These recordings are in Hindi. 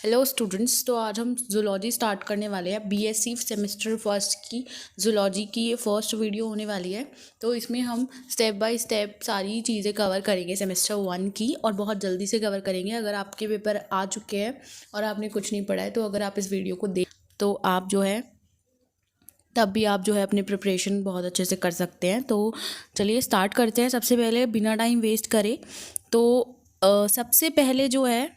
Hello students. तो आज हम जूलॉजी स्टार्ट करने वाले हैं। बीएससी सेमेस्टर फर्स्ट की जूलॉजी की ये फर्स्ट वीडियो होने वाली है। तो इसमें हम स्टेप बाय स्टेप सारी चीज़ें कवर करेंगे सेमेस्टर 1 की, और बहुत जल्दी से कवर करेंगे। अगर आपके पेपर आ चुके हैं और आपने कुछ नहीं पढ़ा है, तो अगर आप इस वीडियो को देख तो आप जो है तब भी आप जो है अपनी प्रिपरेशन बहुत अच्छे से कर सकते हैं। तो चलिए स्टार्ट करते हैं। सबसे पहले बिना टाइम वेस्ट करें तो सबसे पहले जो है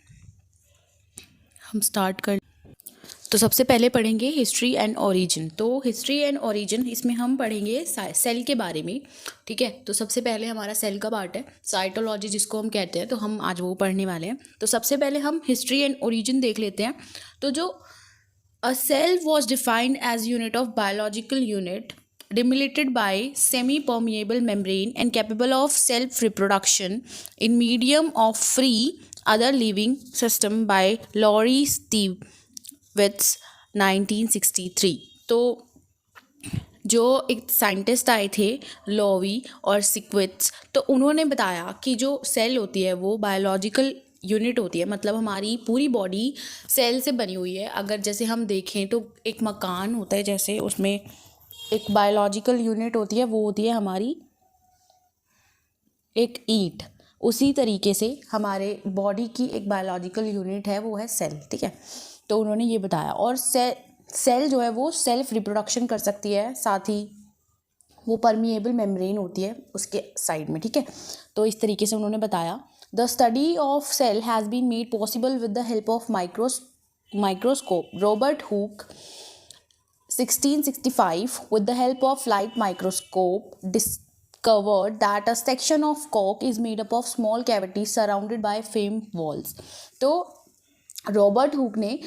हम स्टार्ट कर तो सबसे पहले पढ़ेंगे हिस्ट्री एंड ओरिजिन। तो हिस्ट्री एंड ओरिजिन इसमें हम पढ़ेंगे सेल के बारे में। ठीक है, तो सबसे पहले हमारा सेल का पार्ट है साइटोलॉजी जिसको हम कहते हैं, तो हम आज वो पढ़ने वाले हैं। तो सबसे पहले हम हिस्ट्री एंड ओरिजिन देख लेते हैं। तो जो a cell was defined as unit of biological unit stimulated by semi-permeable membrane and capable of self-reproduction in medium of free other living system by Laurie Stiglitz 1963। तो जो एक साइंटिस्ट आए थे लॉवी और सिक्विट्स, तो उन्होंने बताया कि जो सेल होती है वो बायोलॉजिकल यूनिट होती है, मतलब हमारी पूरी बॉडी सेल से बनी हुई है। अगर जैसे हम देखें तो एक मकान होता है, जैसे उसमें एक बायोलॉजिकल यूनिट होती है, वो होती है हमारी एक ईंट। उसी तरीके से हमारे बॉडी की एक बायोलॉजिकल यूनिट है, वो है सेल। ठीक है, तो उन्होंने ये बताया। और सेल जो है वो सेल्फ रिप्रोडक्शन कर सकती है, साथ ही वो परमिएबल मेम्ब्रेन होती है उसके साइड में। ठीक है, तो इस तरीके से उन्होंने बताया। The study of cell has been made possible with the help of microscope. Robert Hooke 1665 with the help of light microscope discovered that a section of cork is made up of small cavities surrounded by film walls। तो रॉबर्ट हुक ने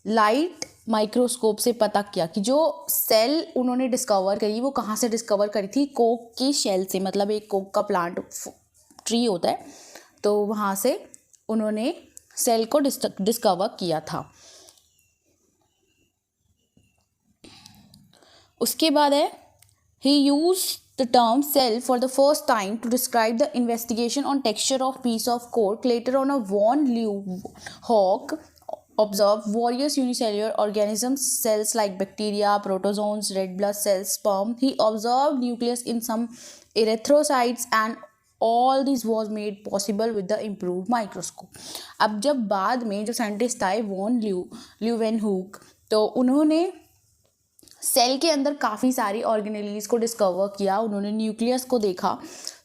लाइट माइक्रोस्कोप से पता किया कि जो सेल उन्होंने डिस्कवर करी वो कहाँ से डिस्कवर करी थी, कोक की शेल से। मतलब एक कोक का प्लांट ट्री होता है, तो वहाँ से उन्होंने सेल को डिस्कवर किया था। उसके बाद है he used the term cell for the first time to describe the investigation on texture of piece of cork. Later on, a von Leeuwenhoek observed various unicellular organisms, cells like bacteria, protozoans, red blood cells, sperm. He observed nucleus in some erythrocytes, and all this was made possible with the improved microscope। अब जब बाद में जो साइंटिस्ट आए वॉन ल्यूवेनहुक, तो उन्होंने सेल के अंदर काफ़ी सारी ऑर्गेनेलीज को डिस्कवर किया, उन्होंने न्यूक्लियस को देखा।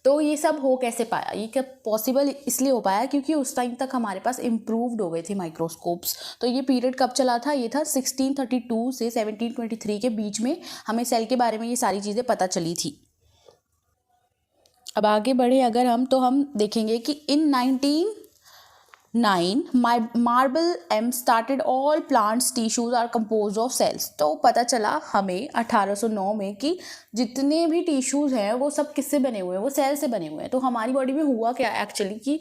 तो ये सब हो कैसे पाया, ये क्या पॉसिबल इसलिए हो पाया क्योंकि उस टाइम तक हमारे पास इम्प्रूव्ड हो गए थे माइक्रोस्कोप्स। तो ये पीरियड कब चला था, ये था 1632 से 1723 के बीच में हमें सेल के बारे में ये सारी चीज़ें पता चली थी। अब आगे बढ़े अगर हम, तो हम देखेंगे कि इन 1909 मार्बल एम started all plants tissues are composed of cells. तो पता चला हमें 1809 में कि जितने भी टिश्यूज हैं वो सब किससे बने हुए हैं, वो सेल से बने हुए हैं। तो हमारी बॉडी में हुआ क्या एक्चुअली कि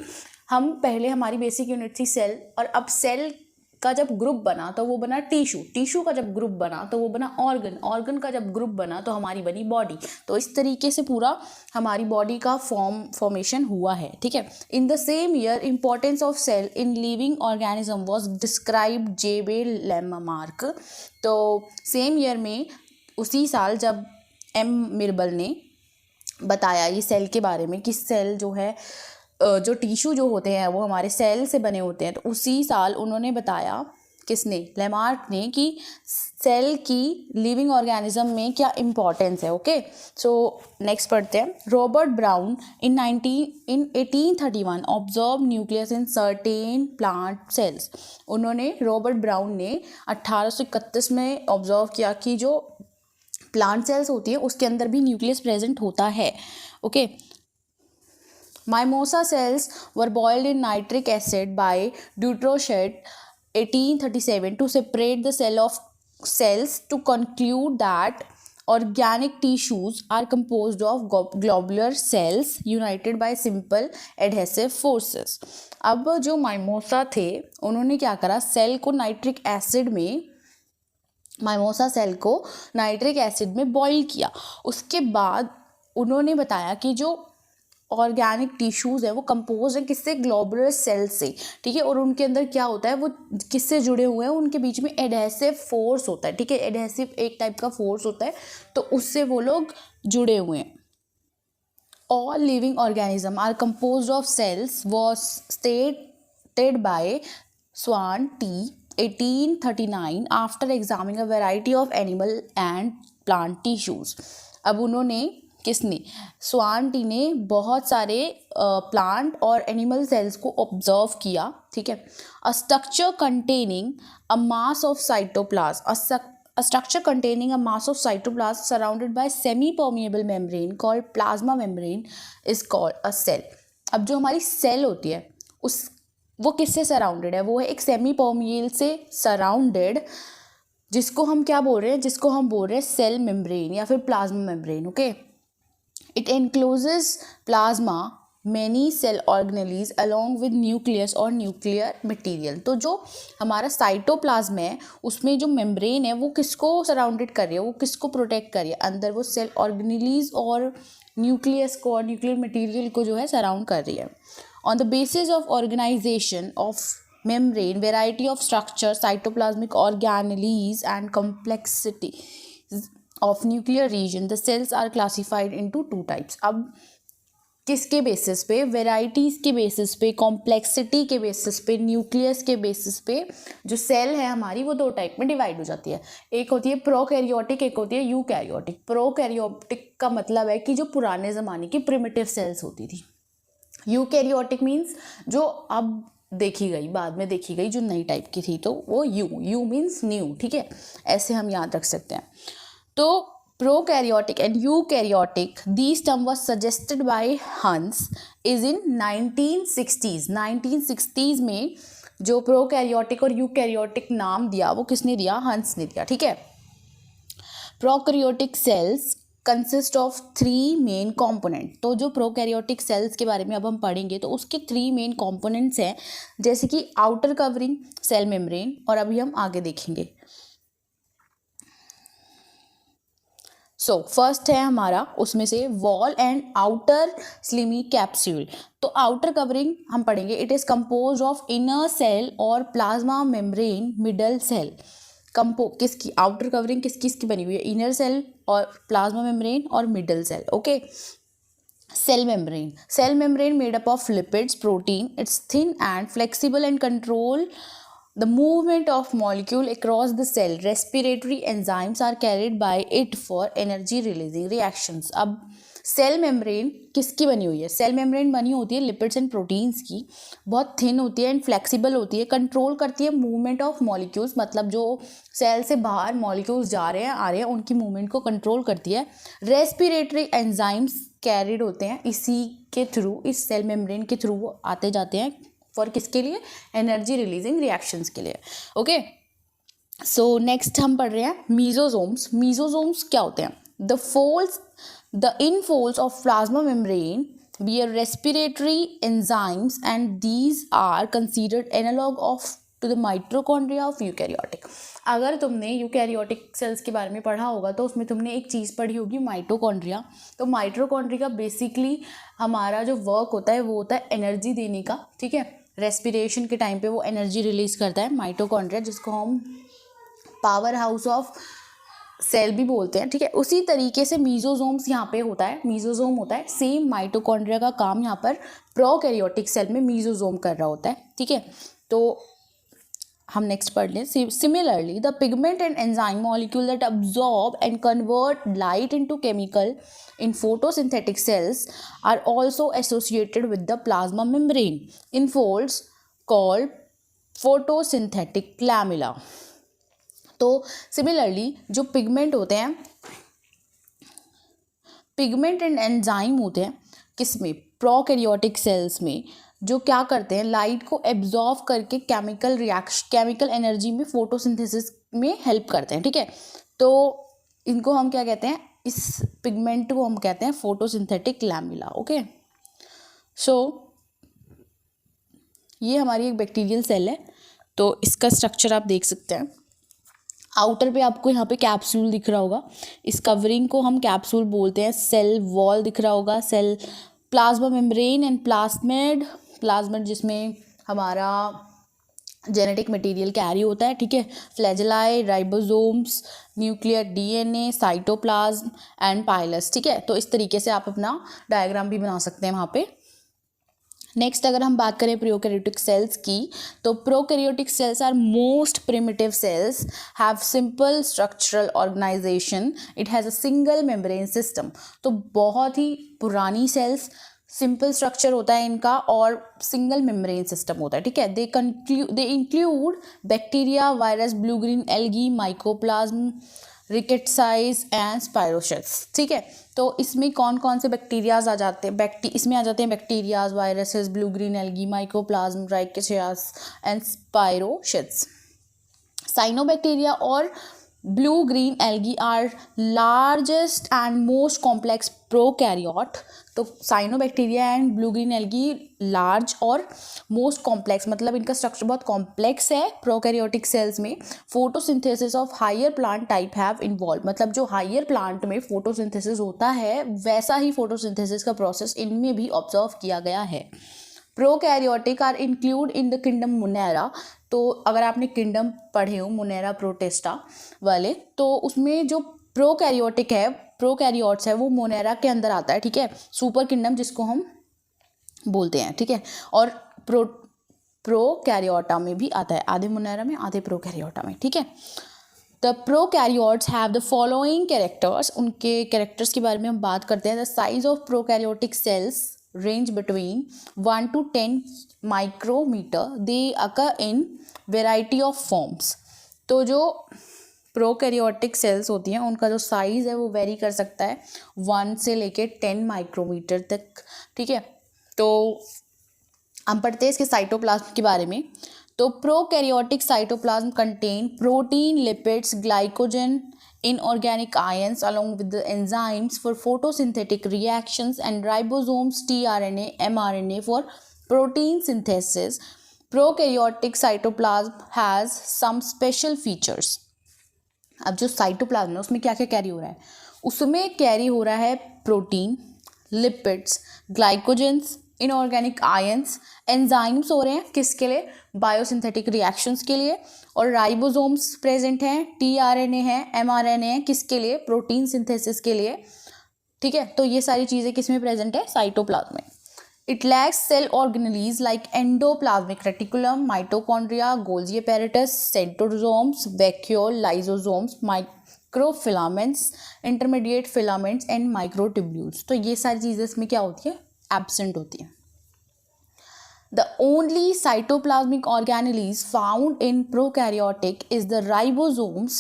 हम पहले हमारी बेसिक यूनिट थी सेल, और अब सेल का जब ग्रुप बना तो वो बना टिश्यू, टिश्यू का जब ग्रुप बना तो वो बना ऑर्गन, ऑर्गन का जब ग्रुप बना तो हमारी बनी बॉडी। तो इस तरीके से पूरा हमारी बॉडी का फॉर्मेशन हुआ है। ठीक है, in the same year importance of cell in living organism was described J B. Lamarck. तो सेम ईयर में, उसी साल, जब एम मिर्बल ने बताया ये सेल के बारे में कि सेल जो है, जो टिश्यू जो होते हैं वो हमारे सेल से बने होते हैं, तो उसी साल उन्होंने बताया, किसने, लेमार्क ने, कि सेल की लिविंग ऑर्गेनिज्म में क्या इम्पोर्टेंस है। ओके, सो नेक्स्ट पढ़ते हैं। Robert brown in 1831 observe nucleus in certain plant cells. उन्होंने, रॉबर्ट ब्राउन ने 1831 में ऑब्जर्व किया कि जो प्लांट सेल्स होती है उसके अंदर भी न्यूक्लियस प्रेजेंट होता है। Okay, Mimosa cells were boiled in nitric acid by Dutrochet 1837 to separate the cells to conclude that organic tissues are composed of globular cells united by simple adhesive forces। अब जो माइमोसा थे उन्होंने क्या करा, सेल को नाइट्रिक एसिड में, माइमोसा सेल को नाइट्रिक एसिड में बॉईल किया। उसके बाद उन्होंने बताया कि जो ऑर्गेनिक टिश्यूज़ है वो कंपोज है किससे, ग्लोबुलर सेल से, ठीक है। और उनके अंदर क्या होता है, वो किससे जुड़े हुए हैं, उनके बीच में एडहेसिव फोर्स होता है, ठीक है। एडहेसिव एक टाइप का फोर्स होता है, तो उससे वो लोग जुड़े हुए हैं। All living organisms are composed of cells was stated by Swan T. 1839 after examining a variety of animal and plant tissues. अब उन्होंने किसने, स्वान टी ने बहुत सारे प्लांट और एनिमल सेल्स को ऑब्जर्व किया, ठीक है। A structure containing a mass of cytoplasm, a structure containing a mass of cytoplasm surrounded by semi-permeable membrane called plasma membrane is called a cell. अब जो हमारी सेल होती है उस वो किससे सराउंडेड है, वो है एक सेमी परमिएबल से सराउंडेड, जिसको हम क्या बोल रहे हैं, जिसको हम बोल रहे हैं सेल मेम्ब्रेन या फिर plasma membrane, okay. It encloses plasma many cell organelles along with nucleus और न्यूक्लियर मटेरियल। तो जो हमारा साइटोप्लाज्म है उसमें जो मेम्ब्रेन है वो किसको सराउंडेड कर रही है, वो किसको प्रोटेक्ट कर रही है, अंदर वो सेल ऑर्गेनेलीज और न्यूक्लियस को और न्यूक्लियर मटेरियल को जो है सराउंड कर रही है। On the basis of organisation of membrane, variety of structure, cytoplasmic organelles and complexity of nuclear region, the cells are classified into 2 types. अब किसके बेसिस पे, वेराइटीज़ के बेसिस पे, कॉम्प्लेक्सिटी के बेसिस पे, न्यूक्लियस के बेसिस पे जो सेल है हमारी वो 2 टाइप में डिवाइड हो जाती है। एक होती है प्रोकैरियोटिक, एक होती है यूकैरियोटिक। प्रोकैरियोटिक का मतलब है कि जो पुराने ज़माने की प्रिमिटिव सेल्स होती थी। यूकैरियोटिक मीन्स जो अब देखी गई, बाद में देखी गई, जो नई टाइप की थी, तो वो यू मीन्स न्यू, ठीक है, ऐसे हम याद रख सकते हैं। तो prokaryotic and eukaryotic, these term was suggested by Hans is in 1960s। 1960s में जो प्रोकैरियोटिक और यूकैरियोटिक नाम दिया वो किसने दिया, हंस ने दिया, ठीक है। Prokaryotic sales consist of 3 main component. तो जो प्रोकैरियोटिक सेल्स के बारे में अब हम पढ़ेंगे तो उसके 3 मेन कॉम्पोनेंट्स हैं, जैसे कि आउटर कवरिंग, सेल मेम्ब्रेन, और अभी हम आगे देखेंगे। सो फर्स्ट है हमारा उसमें से wall and outer slimy capsule. तो आउटर कवरिंग हम पढ़ेंगे, it is compose of inner cell और प्लाज्मा मेम्ब्रेन मिडल सेल। किसकी आउटर कवरिंग किसकी बनी हुई है, इनर सेल और प्लाज्मा मेम्ब्रेन और middle cell, okay. Cell membrane made up of lipids protein, it's thin and flexible and control the movement of molecule across the cell. Respiratory enzymes are carried by it for energy releasing reactions. अब सेल मेम्ब्रेन किसकी बनी हुई है, सेल मेम्ब्रेन बनी होती है लिपिड्स एंड प्रोटीन्स की, बहुत थिन होती है एंड फ्लेक्सिबल होती है, कंट्रोल करती है मूवमेंट ऑफ मॉलिक्यूल्स, मतलब जो सेल से बाहर मॉलिक्यूल्स जा रहे हैं आ रहे हैं उनकी मूवमेंट को कंट्रोल करती है। रेस्पिरेटरी एंजाइम्स कैरिड होते हैं इसी के थ्रू, इस सेल मेम्ब्रेन के थ्रू वो आते जाते हैं फॉर किसके लिए, एनर्जी रिलीजिंग रिएक्शंस के लिए, ओके। सो नेक्स्ट हम पढ़ रहे हैं मीजोसोम्स। मीजोसोम्स क्या होते हैं, the infolds of plasma membrane bear respiratory enzymes and these are considered analog of to the mitochondria of eukaryotic। अगर तुमने यूकैरियोटिक सेल्स के बारे में पढ़ा होगा तो उसमें तुमने एक चीज़ पढ़ी होगी माइटोकॉन्ड्रिया। तो माइटोकॉन्ड्रिया बेसिकली हमारा जो वर्क होता है वो होता है एनर्जी देने का, ठीक है। रेस्पिरेशन के टाइम पे वो एनर्जी रिलीज करता है माइटोकॉन्ड्रिया, जिसको हम पावर हाउस ऑफ सेल भी बोलते हैं, ठीक है। उसी तरीके से मीजोसोम्स यहाँ पे होता है, मीजोसोम होता है सेम माइटोकॉन्ड्रिया का काम यहाँ पर प्रोकैरियोटिक सेल में मीजोसोम कर रहा होता है, ठीक है। तो हम नेक्स्ट पढ़ लें। Similarly the pigment and enzyme molecule that absorb and convert light into chemical in photosynthetic cells are also associated with the plasma membrane in folds called photosynthetic lamella। तो सिमिलरली जो पिगमेंट होते हैं, पिगमेंट एंड एंजाइम होते हैं किसमें, प्रोकैरियोटिक सेल्स में, जो क्या करते हैं लाइट को एब्जॉर्व करके केमिकल एनर्जी में फोटोसिंथेसिस में हेल्प करते हैं, ठीक है। तो इनको हम क्या कहते हैं, इस पिगमेंट को हम कहते हैं फोटोसिंथेटिक लैमेला, ओके। सो ये हमारी एक बैक्टीरियल सेल है, तो इसका स्ट्रक्चर आप देख सकते हैं। आउटर पे आपको यहाँ पे कैप्सूल दिख रहा होगा, इस कवरिंग को हम कैप्सूल बोलते हैं। सेल वॉल दिख रहा होगा, cell plasma membrane and plasmid, plasmid जिसमें हमारा जेनेटिक मटेरियल कैरी होता है, ठीक है। Flagella, ribosomes, nuclear DNA, cytoplasm and pilus, ठीक है। तो इस तरीके से आप अपना डायग्राम भी बना सकते हैं वहाँ पे। नेक्स्ट अगर हम बात करें प्रोकैरियोटिक सेल्स की, तो prokaryotic cells are most primitive cells, have simple structural organisation, it has a single membrane system. तो बहुत ही पुरानी सेल्स, सिंपल स्ट्रक्चर होता है इनका और सिंगल मेम्ब्रेन सिस्टम होता है, ठीक है। They include bacteria, virus, blue green algae, mycoplasm, rickettsiae and spirochetes, ठीक है। तो इसमें कौन कौन से बैक्टीरियाज आ जाते हैं, इसमें आ जाते हैं bacterias, viruses, blue green algae, mycoplasm, rickettsias and spirochetes. Cyanobacteria और blue green algae are largest and most complex prokaryote. तो cyanobacteria and blue green algae large और मोस्ट कॉम्प्लेक्स, मतलब इनका स्ट्रक्चर बहुत कॉम्प्लेक्स है प्रोकैरियोटिक सेल्स में। Photosynthesis of higher plant type have involve, मतलब जो हायर प्लांट में फोटोसिंथेसिस होता है वैसा ही फोटोसिंथेसिस का प्रोसेस इनमें भी ऑब्जर्व किया गया है। Prokaryotic are include in the kingdom Monera. तो अगर आपने किंगडम पढ़े हो मोनेरा प्रोटिस्टा वाले, तो उसमें जो प्रोकैरियोटिक है, प्रोकैरियोट्स है, वो मोनेरा के अंदर आता है, ठीक है। सुपर किंगडम जिसको हम बोलते हैं, ठीक है। और प्रोकैरियोटा में भी आता है, आधे मोनेरा में आधे प्रोकैरियोटा में, ठीक है। The prokaryotes have the following characters, उनके कैरेक्टर्स के बारे में हम बात करते हैं। The size of prokaryotic cells range between 1 to 10 micrometer. They occur in variety of forms. तो जो प्रोकैरियोटिक सेल्स होती हैं उनका जो साइज़ है वो वेरी कर सकता है 1 से लेके 10 माइक्रोमीटर तक, ठीक है। तो हम पढ़ते हैं इसके साइटोप्लाज्म के बारे में। तो prokaryotic cytoplasm contain protein, lipids, glycogen, inorganic ions along with the enzymes for photosynthetic reactions and ribosomes, tRNA, mRNA for protein synthesis. Prokaryotic cytoplasm has some special features. अब जो साइटोप्लाज्म है उसमें क्या क्या कैरी हो रहा है, उसमें कैरी हो रहा है protein, lipids, glycogens, inorganic ions, enzymes हो रहे हैं किसके लिए, बायोसिंथेटिक रिएक्शंस के लिए, और राइबोसोम्स प्रेजेंट हैं, टीआरएनए है, एमआरएनए है, किसके लिए, प्रोटीन सिंथेसिस के लिए, ठीक है। तो ये सारी चीज़ें किसमें प्रेजेंट है, साइटोप्लाज्म में। It lacks cell organelles like endoplasmic reticulum, mitochondria, Golgi apparatus, centrosomes, vacuole, lysosomes, microfilaments, intermediate filaments and microtubules. तो ये सारी चीज़ें इसमें क्या होती है, एब्सेंट होती है। The only cytoplasmic organelles found in prokaryotic is the ribosomes.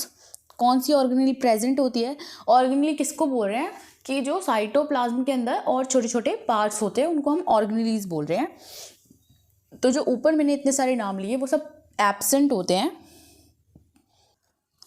कौन सी ऑर्गेनेल प्रेजेंट होती है, ऑर्गेनेल किसको बोल रहे हैं कि जो साइटोप्लाज्म के अंदर और छोटे छोटे पार्ट्स होते हैं उनको हम ऑर्गेनेल्स बोल रहे हैं। तो जो ऊपर मैंने इतने सारे नाम लिए वो सब एब्सेंट होते हैं,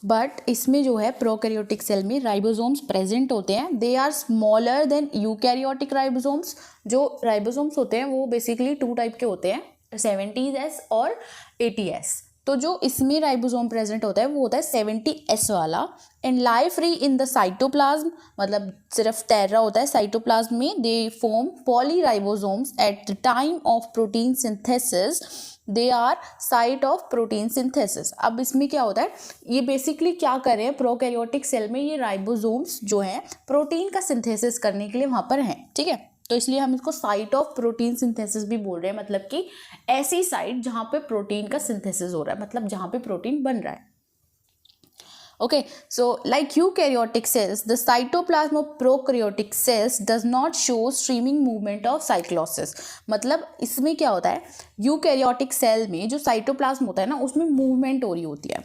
बट इसमें जो है प्रोकैरियोटिक सेल में राइबोसोम्स प्रेजेंट होते हैं। They are smaller than eukaryotic ribosomes. जो राइबोसोम्स होते हैं वो बेसिकली 2 टाइप के होते हैं, 70S और 80S। तो जो इसमें राइबोसोम प्रेजेंट होता है वो होता है 70S वाला। And lie free in the cytoplasm, मतलब सिर्फ तैर रहा होता है साइटोप्लाज्म में। They form polyribosomes at the time of protein synthesis, they are site of protein synthesis. अब इसमें क्या होता है, ये बेसिकली क्या कर रहे हैं प्रोकैरियोटिक सेल में, ये राइबोसोम्स जो हैं प्रोटीन का सिंथेसिस करने के लिए वहाँ पर हैं, ठीक है। तो इसलिए हम इसको साइट ऑफ प्रोटीन सिंथेसिस भी बोल रहे हैं, मतलब कि ऐसी साइट जहाँ पे प्रोटीन का सिंथेसिस हो रहा है, मतलब जहाँ पे प्रोटीन बन रहा है। Okay, so like eukaryotic cells, the cytoplasm of prokaryotic cells does not show streaming movement of cyclosis. मतलब इसमें क्या होता है, यूकैरियोटिक सेल में जो साइटोप्लाज्म होता है ना उसमें मूवमेंट हो रही होती है,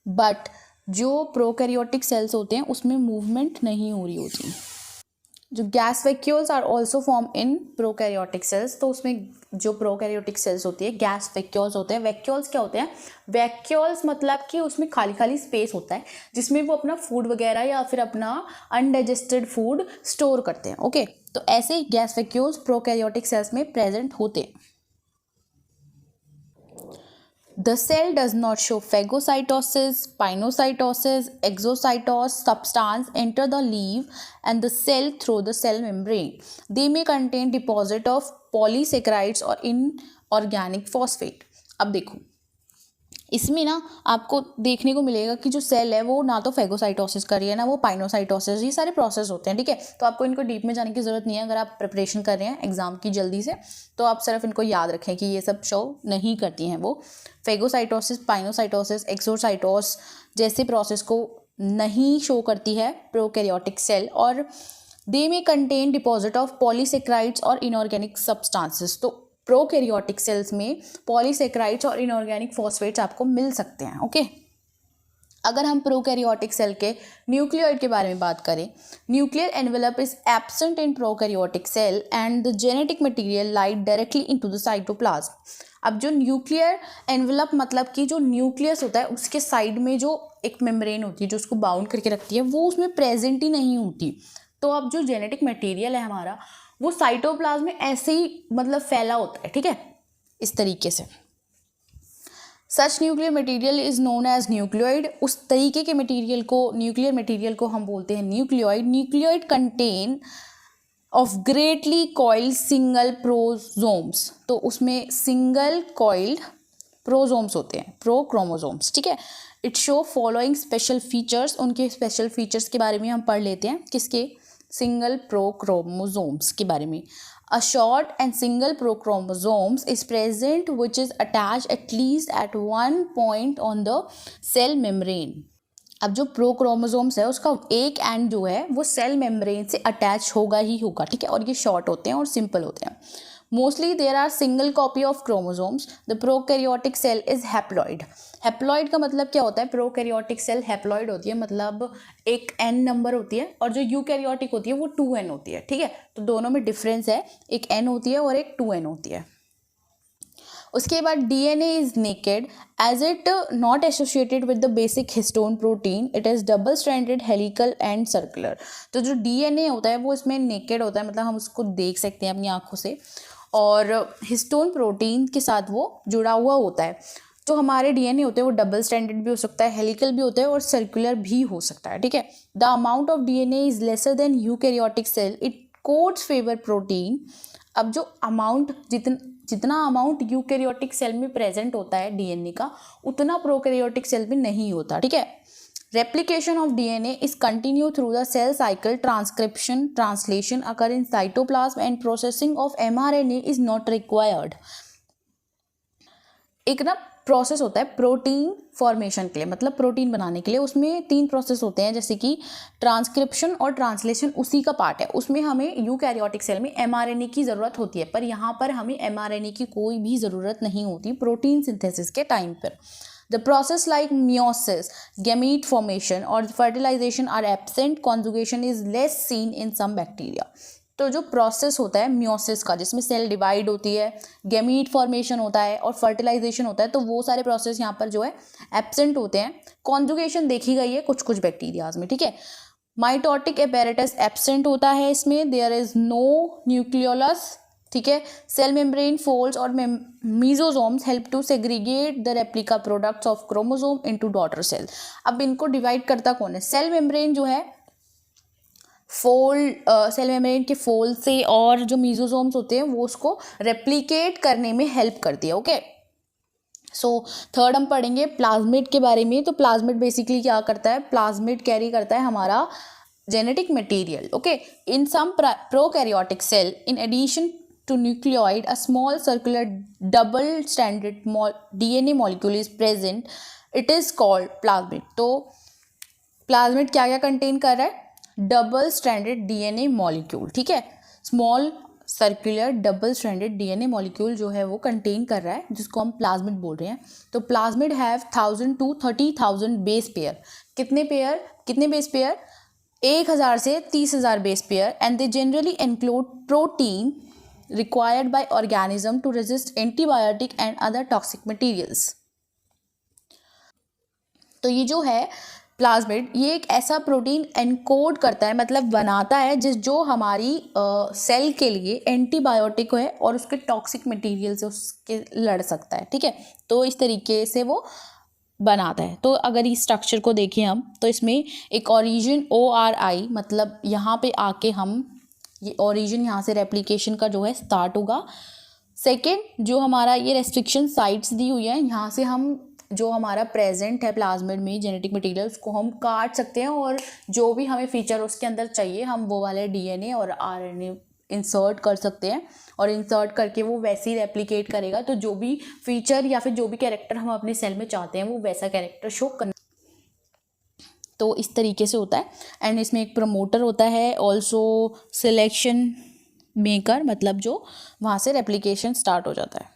बट जो प्रोकैरियोटिक सेल्स होते हैं उसमें मूवमेंट नहीं हो रही होती। जो gas vacuoles are also form in prokaryotic cells. तो उसमें जो प्रोकैरियोटिक सेल्स होती है गैस वैक्यूल्स होते हैं। वैक्यूल्स क्या होते हैं, वैक्यूल्स मतलब कि उसमें खाली खाली स्पेस होता है जिसमें वो अपना फूड वगैरह या फिर अपना अनडाइजेस्टेड फूड स्टोर करते हैं। ओके, तो ऐसे गैस वैक्यूल्स प्रोकैरियोटिक सेल्स में प्रेजेंट होते हैं। The cell does not show phagocytosis, pinocytosis, exocytose substance enter the leaf and the cell through the cell membrane. They may contain deposit of polysaccharides or inorganic phosphate. अब देखो इसमें ना आपको देखने को मिलेगा कि जो सेल है वो ना तो फेगोसाइटोसिस कर रही है ना वो पाइनोसाइटोसिस, ये सारे प्रोसेस होते हैं, ठीक है। तो आपको इनको डीप में जाने की ज़रूरत नहीं है अगर आप प्रिपरेशन कर रहे हैं एग्जाम की जल्दी से, तो आप सिर्फ इनको याद रखें कि ये सब शो नहीं करती हैं वो। फेगोसाइटोसिस, पाइनोसाइटोसिस, एक्सोसाइटोस जैसे प्रोसेस को नहीं शो करती है प्रोकैरियोटिक सेल, और दे में कंटेन डिपॉजिट ऑफ पॉलीसेक्राइड्स और इनऑर्गेनिक सब्सटेंसेस। तो प्रोकैरियोटिक सेल्स में पॉलीसेक्राइड्स और इनऑर्गेनिक फॉस्फेट्स आपको मिल सकते हैं, ओके। अगर हम प्रोकैरियोटिक सेल के न्यूक्लियोइड के बारे में बात करें, nuclear envelope is absent in prokaryotic cell and the genetic material light directly into the cytoplasm. अब जो न्यूक्लियर एनवेलप मतलब कि जो न्यूक्लियस होता है उसके साइड में जो एक मेम्ब्रेन होती है जो उसको बाउंड करके रखती है, वो उसमें प्रेजेंट ही नहीं होती। तो अब जो जेनेटिक मटेरियल है हमारा वो साइटोप्लाज्म में ऐसे ही मतलब फैला होता है, ठीक है, इस तरीके से। Such nuclear material is known as nucleoid. उस तरीके के मटेरियल को, न्यूक्लियर मटेरियल को हम बोलते हैं nucleoid. Nucleoid contain of greatly coiled single chromosomes. तो उसमें सिंगल कॉइल्ड प्रोजोम्स होते हैं, प्रोक्रोमोजोम्स, ठीक है। It show following special features. उनके स्पेशल फीचर्स के बारे में हम पढ़ लेते हैं। किसके? सिंगल प्रोक्रोमोजोम्स के बारे में। A short and single prochromosomes is present which is attached at least at one point on the cell membrane. अब जो प्रोक्रोमोसोम्स है उसका एक एंड जो है वो सेल मेम्ब्रेन से अटैच होगा ही होगा, ठीक है, और ये शॉर्ट होते हैं और सिंपल होते हैं। Mostly there are single copy of chromosomes. The prokaryotic cell is haploid. Haploid का मतलब क्या होता है? प्रोकैरियोटिक सेल हैप्लॉइड होती है, मतलब एक एन नंबर होती है, और जो यूकैरियोटिक होती है वो 2n होती है, ठीक है। तो दोनों में डिफरेंस है, एक n होती है और एक 2n होती है। उसके बाद DNA is naked as it not associated with the basic histone protein. It is double stranded helical and circular. तो जो DNA होता है वो इसमें नेकेड होता है, मतलब हम उसको देख सकते हैं अपनी आंखों से, और हिस्टोन प्रोटीन के साथ वो जुड़ा हुआ होता है। जो हमारे DNA होते हैं वो डबल स्ट्रैंडेड भी हो सकता है, हेलिकल भी होता है और सर्कुलर भी हो सकता है, ठीक है। The amount of DNA is lesser than eukaryotic cell. It codes fewer protein. अब जो अमाउंट जितना अमाउंट यूकैरियोटिक सेल में प्रेजेंट होता है DNA का, उतना प्रोकैरियोटिक सेल में नहीं होता, ठीक है। Replication of DNA is continue through the cell cycle. Transcription, translation occur in cytoplasm and processing of mRNA is not required. एक ना प्रोसेस होता है प्रोटीन फॉर्मेशन के लिए, मतलब प्रोटीन बनाने के लिए। उसमें 3 प्रोसेस होते हैं, जैसे कि ट्रांसक्रिप्शन और ट्रांसलेशन उसी का पार्ट है। उसमें हमें यूकैरियोटिक सेल में mRNA की ज़रूरत होती है, पर यहाँ पर हमें mRNA की कोई भी ज़रूरत नहीं होती प्रोटीन सिंथेसिस के टाइम पर। The process like meiosis, gamete formation or fertilization are absent. Conjugation is less seen in some bacteria. तो जो प्रोसेस होता है मियोसिस का, जिसमें सेल डिवाइड होती है, गैमीट फॉर्मेशन होता है और फर्टिलाइजेशन होता है, तो वो सारे प्रोसेस यहाँ पर जो है एब्सेंट होते हैं। कॉन्जुगेशन देखी गई है कुछ कुछ बैक्टीरियाज में, ठीक है। माइटोटिक एपेरेटस एब्सेंट होता है इसमें। देयर इज नो न्यूक्लियोलस, ठीक है। सेल मेम्ब्रेन फोल्ड्स और mesosomes help to segregate the replica products of chromosome into daughter cell. अब इनको डिवाइड करता कौन है? सेल मेम्ब्रेन जो है फोल्ड, सेल मेम्ब्रेन के फोल्ड से, और जो मीजोसोम्स होते हैं वो उसको रेप्लिकेट करने में हेल्प करती है, ओके। सो थर्ड हम पढ़ेंगे प्लाज्मिड के बारे में। तो प्लाज्मिड बेसिकली क्या करता है? प्लाज्मिड कैरी करता है हमारा genetic material, okay. In some prokaryotic cell in addition to nucleoid, a small circular double-stranded DNA molecule is present. It is called plasmid. तो प्लाज्मिड क्या क्या कंटेन कर रहा है? डबल स्ट्रैंडेड DNA मॉलिक्यूल, ठीक है। Small circular double stranded DNA molecule जो है वो कंटेन कर रहा है, जिसको हम प्लाज्मिड बोल रहे हैं। तो plasmid have 1000 to 30,000 base pair. कितने बेस पेयर? 1000 से 30,000 base pair. And they generally include protein required by organism to resist antibiotic and other toxic materials. तो ये जो है प्लाज्मिड ये एक ऐसा प्रोटीन एनकोड करता है, मतलब बनाता है जो हमारी सेल के लिए एंटीबायोटिक है और उसके टॉक्सिक मटेरियल से उसके लड़ सकता है, ठीक है। तो इस तरीके से वो बनाता है। तो अगर इस स्ट्रक्चर को देखें हम, तो इसमें एक ओरिजिन ORI, मतलब यहाँ पे आके हम ये ओरिजिन यहाँ से रेप्लिकेशन का जो है स्टार्ट होगा। सेकेंड, जो हमारा ये रेस्ट्रिक्शन साइट्स दी हुई है, यहाँ से हम जो हमारा प्रेजेंट है प्लाज्मिड में जेनेटिक मटेरियल उसको हम काट सकते हैं और जो भी हमें फीचर उसके अंदर चाहिए हम वो वाले DNA और RNA इंसर्ट कर सकते हैं और इंसर्ट करके वो वैसे ही रेप्लिकेट करेगा। तो जो भी फीचर या फिर जो भी कैरेक्टर हम अपने सेल में चाहते हैं वो वैसा कैरेक्टर शो करना, तो इस तरीके से होता है। एंड इसमें एक प्रमोटर होता है, ऑल्सो सिलेक्शन मेकर, मतलब जो वहाँ से रेप्लिकेशन स्टार्ट हो जाता है।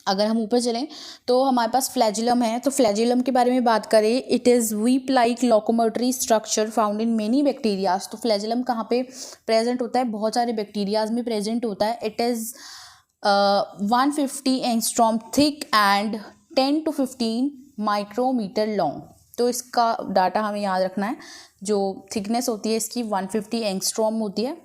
अगर हम ऊपर चलें तो हमारे पास फ्लैजिलम है। तो फ्लैजिलम के बारे में बात करें, it is weep like locomotory structure found in many bacterias. तो फ्लैजिलम कहाँ पे प्रेजेंट होता है? बहुत सारे बैक्टीरियाज में प्रेजेंट होता है। It is 150 angstrom thick and 10 to 15 micrometre long. तो इसका डाटा हमें याद रखना है, जो थिकनेस होती है इसकी 150 एंगस्ट्रॉम होती है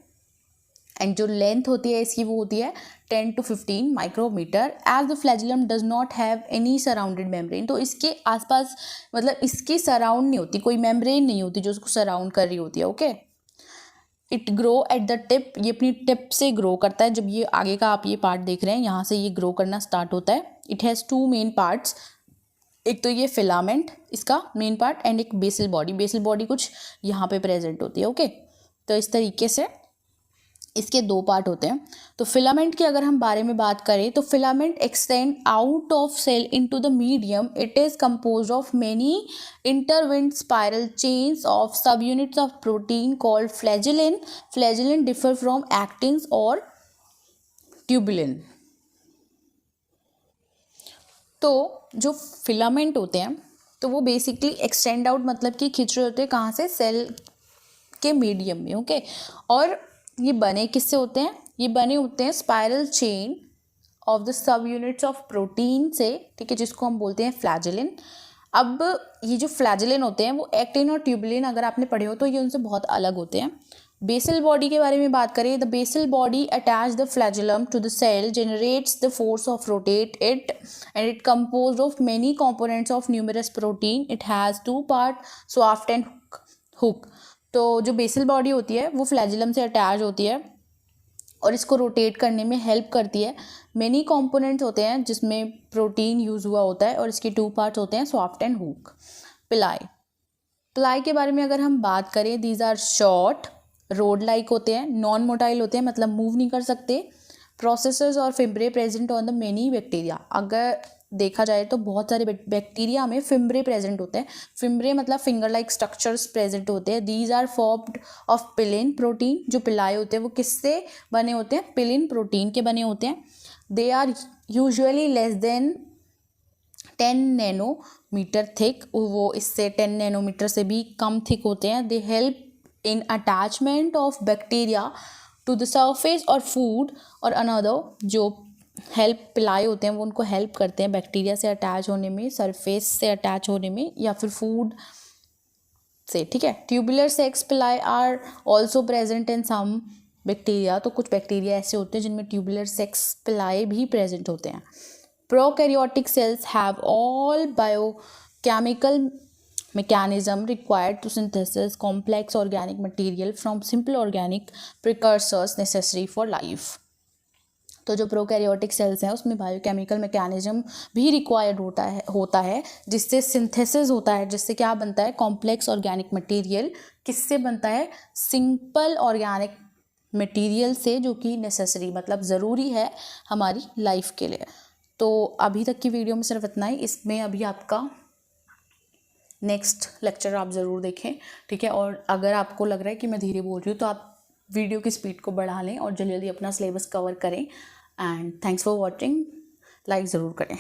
एंड जो लेंथ होती है इसकी वो होती है 10 to 15 micrometre. As the flagellum does not have any surrounded membrane. तो इसके आसपास, मतलब इसकी सराउंड नहीं होती, कोई मेम्ब्रेन नहीं होती जो उसको सराउंड कर रही होती है, okay. It grow at the tip, ये अपनी टिप से ग्रो करता है। जब ये आगे का आप ये पार्ट देख रहे हैं यहाँ से ये ग्रो करना स्टार्ट होता है। इट हैज़ 2 मेन पार्ट्स, एक तो ये फिलामेंट इसका मेन पार्ट एंड एक बेसल बॉडी। बेसल बॉडी कुछ यहाँ पे प्रेजेंट होती है, ओके। तो इस तरीके से इसके 2 पार्ट होते हैं। तो फिलामेंट की अगर हम बारे में बात करें तो filament extend out of cell into the medium. It is composed of many intertwined spiral chains of sub units of protein called flagellin. Flagellin differ from actins और ट्यूबुलिन। तो जो फिलामेंट होते हैं तो वो बेसिकली एक्सटेंड आउट, मतलब कि खिंच रहे होते हैं कहाँ से? सेल के मीडियम में, ओके। और ये बने किससे होते हैं? ये बने होते हैं spiral chain of the sub units of protein से, ठीक है, जिसको हम बोलते हैं फ्लैजिलिन। अब ये जो फ्लैजिलिन होते हैं वो एक्टिन और ट्यूबुलिन अगर आपने पढ़े हो तो ये उनसे बहुत अलग होते हैं। बेसल बॉडी के बारे में बात करें, the basal body attach the flagellum to the cell generates the force of rotate it and it composed of many components of numerous protein. It has 2 part, soft and hook. तो जो बेसल बॉडी होती है वो फ्लैजिलम से अटैच होती है और इसको रोटेट करने में हेल्प करती है। मेनी कंपोनेंट्स होते हैं जिसमें प्रोटीन यूज़ हुआ होता है और इसके 2 पार्ट्स होते हैं, सॉफ्ट एंड हुक। पिलाई के बारे में अगर हम बात करें, these are short rod like होते हैं, नॉन मोटाइल होते हैं, मतलब मूव नहीं कर सकते। प्रोसेसर्स और fimbriae present on the many bacteria. अगर देखा जाए तो बहुत सारे बैक्टीरिया में फिम्ब्रे प्रेजेंट होते हैं। फिम्ब्रे मतलब फिंगर लाइक स्ट्रक्चर्स प्रेजेंट होते हैं। These are formed of pilin protein. जो पिलाई होते हैं वो किससे बने होते हैं? पिलिन प्रोटीन के बने होते हैं। They are usually less than 10 nanometre thick. वो इससे 10 नैनोमीटर से भी कम थिक होते हैं। They help in attachment of bacteria to the surface और फूड। और अनदर जो हेल्प पिलाई होते हैं वो उनको हेल्प करते हैं बैक्टीरिया से अटैच होने में, सरफेस से अटैच होने में या फिर फूड से, ठीक है। Tubular sex pili are also present in some bacteria. तो कुछ बैक्टीरिया ऐसे होते हैं जिनमें ट्यूबुलर सेक्स पिलाई भी प्रेजेंट होते हैं। Prokaryotic cells have all biochemical mechanism required to synthesize complex organic material from simple organic precursors necessary for life। तो जो प्रोकैरियोटिक सेल्स हैं उसमें बायोकेमिकल मैकेनिज्म भी रिक्वायर्ड होता है जिससे सिंथेसिस होता है, जिससे क्या बनता है? Complex organic material. किससे बनता है? सिंपल ऑर्गेनिक मटेरियल से, जो कि नेसेसरी मतलब ज़रूरी है हमारी लाइफ के लिए। तो अभी तक की वीडियो में सिर्फ इतना ही। इसमें अभी आपका नेक्स्ट लेक्चर आप ज़रूर देखें, ठीक है। और अगर आपको लग रहा है कि मैं धीरे बोल रही हूँ तो आप वीडियो की स्पीड को बढ़ा लें और जल्दी जल्दी अपना सिलेबस कवर करें। And thanks for watching. Like ज़रूर करें।